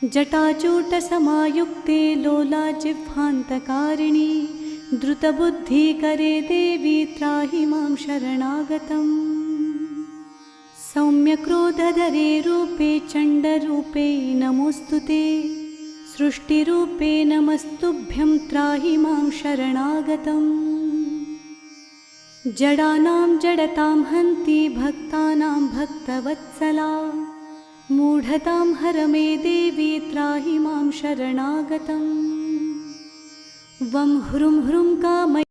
जटाचूटसमायुक्ते लोलाजिह्वान्तकारिणि द्रुतबुद्धिकरे देवी त्राहि मां शरणागतम्। सौम्यक्रोधधरे रूपे चण्डरूपे नमोऽस्तु ते, सृष्टिरूपे नमस्तुभ्यं त्राहि मां शरणागतम्। जडानां जडतां हन्ति भक्तानां भक्तवत्सला, मूढतां हर मे देवी त्राहि मां शरणागतम्। वं ह्रुं ह्रुं कामये